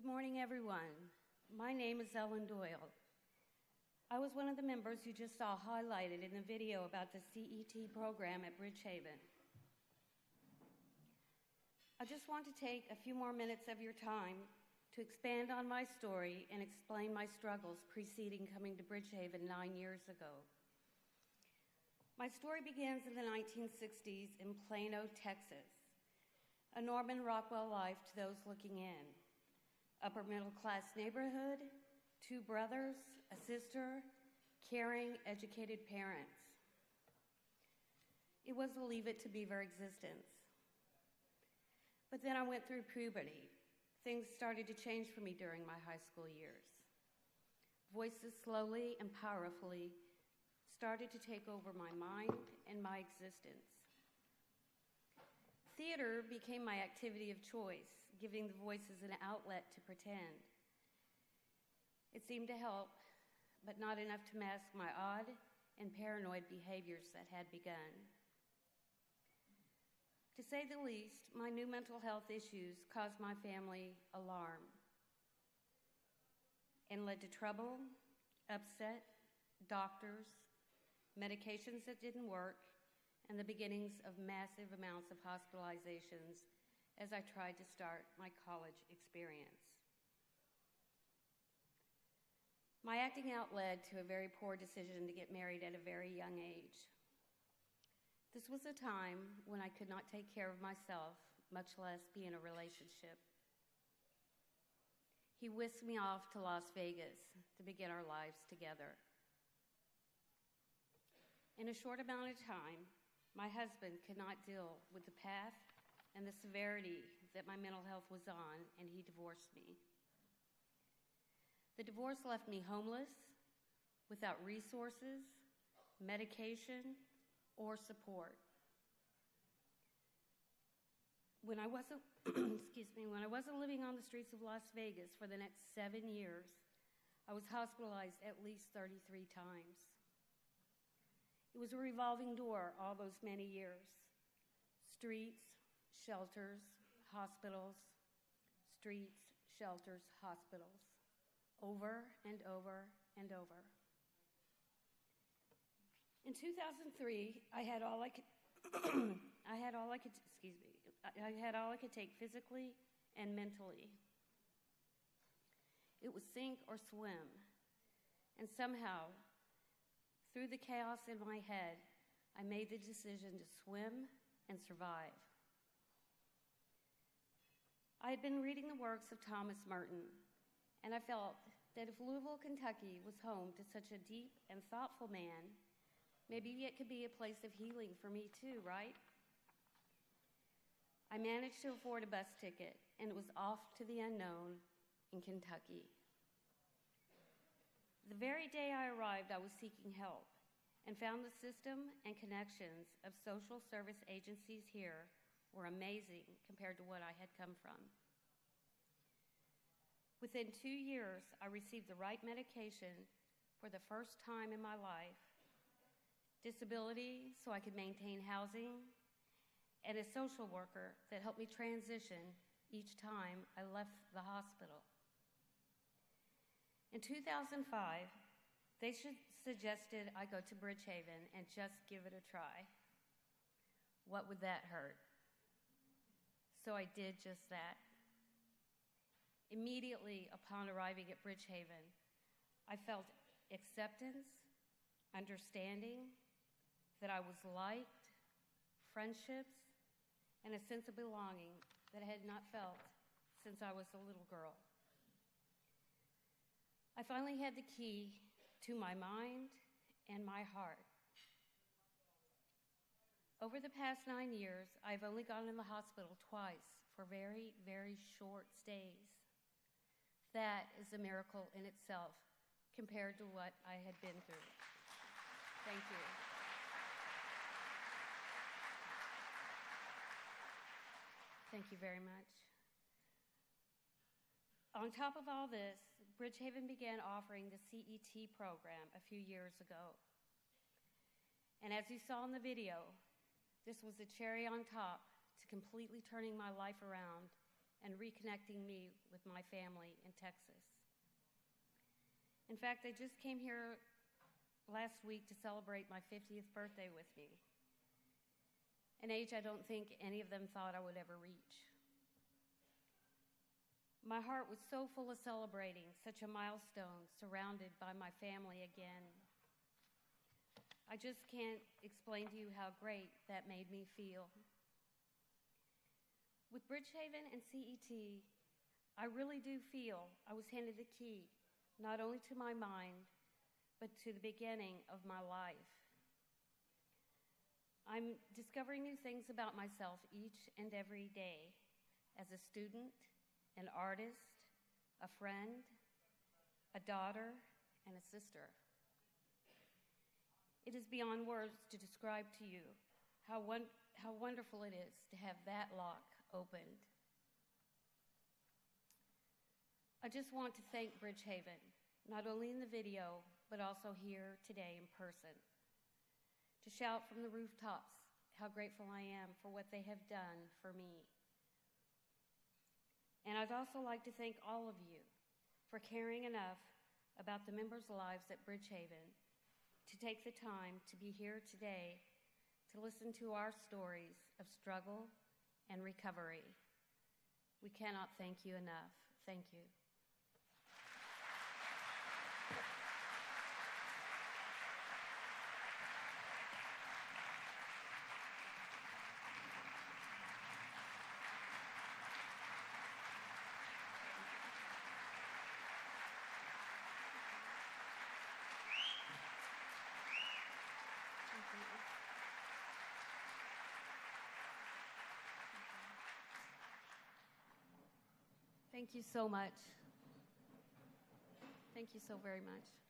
morning, everyone. My name is Ellen Doyle. I was one of the members you just saw highlighted in the video about the CET program at Bridgehaven. I just want to take a few more minutes of your time to expand on my story and explain my struggles preceding coming to Bridgehaven 9 years ago. My story begins in the 1960s in Plano, Texas, a Norman Rockwell life to those looking in. Upper middle class neighborhood, 2 brothers, a sister, caring, educated parents. It was a leave it to beaver existence. But then I went through puberty. Things started to change for me during my high school years. Voices slowly and powerfully started to take over my mind and my existence. Theater became my activity of choice, giving the voices an outlet to pretend. It seemed to help, but not enough to mask my odd and paranoid behaviors that had begun. To say the least, my new mental health issues caused my family alarm and led to trouble, upset, doctors, medications that didn't work, and the beginnings of massive amounts of hospitalizations as I tried to start my college experience. My acting out led to a very poor decision to get married at a very young age. This was a time when I could not take care of myself, much less be in a relationship. He whisked me off to Las Vegas to begin our lives together. In a short amount of time, my husband could not deal with the path and the severity that my mental health was on, and he divorced me. The divorce left me homeless, without resources, medication, or support. When I wasn't, when I wasn't living on the streets of Las Vegas for the next 7 years, I was hospitalized at least 33 times. It was a revolving door all those many years. Streets, shelters, hospitals, streets, shelters, hospitals, over and over and over. In 2003, I had all I could take physically and mentally. It was sink or swim. And somehow, through the chaos in my head, I made the decision to swim and survive. I had been reading the works of Thomas Merton, and I felt that if Louisville, Kentucky was home to such a deep and thoughtful man, maybe it could be a place of healing for me too, right? I managed to afford a bus ticket, and it was off to the unknown in Kentucky. The very day I arrived, I was seeking help and found the system and connections of social service agencies here were amazing compared to what I had come from. Within 2 years, I received the right medication for the first time in my life, disability so I could maintain housing, and a social worker that helped me transition each time I left the hospital. In 2005, they suggested I go to Bridgehaven and just give it a try. What would that hurt? So I did just that. Immediately upon arriving at Bridgehaven, I felt acceptance, understanding, that I was liked, friendships, and a sense of belonging that I had not felt since I was a little girl. I finally had the key to my mind and my heart. Over the past 9 years, I've only gone in the hospital twice for very, very short stays. That is a miracle in itself compared to what I had been through. Thank you. Thank you very much. On top of all this, Bridgehaven began offering the CET program a few years ago. And as you saw in the video, this was the cherry on top to completely turning my life around and reconnecting me with my family in Texas. In fact, I just came here last week to celebrate my 50th birthday with me, an age I don't think any of them thought I would ever reach. My heart was so full of celebrating such a milestone, surrounded by my family again. I just can't explain to you how great that made me feel. With Bridgehaven and CET, I really do feel I was handed the key, not only to my mind, but to the beginning of my life. I'm discovering new things about myself each and every day as a student, an artist, a friend, a daughter, and a sister. It is beyond words to describe to you how wonderful it is to have that lock opened. I just want to thank Bridgehaven, not only in the video, but also here today in person, to shout from the rooftops how grateful I am for what they have done for me. And I'd also like to thank all of you for caring enough about the members' lives at Bridgehaven to take the time to be here today to listen to our stories of struggle and recovery. We cannot thank you enough. Thank you. Thank you so much. Thank you so very much.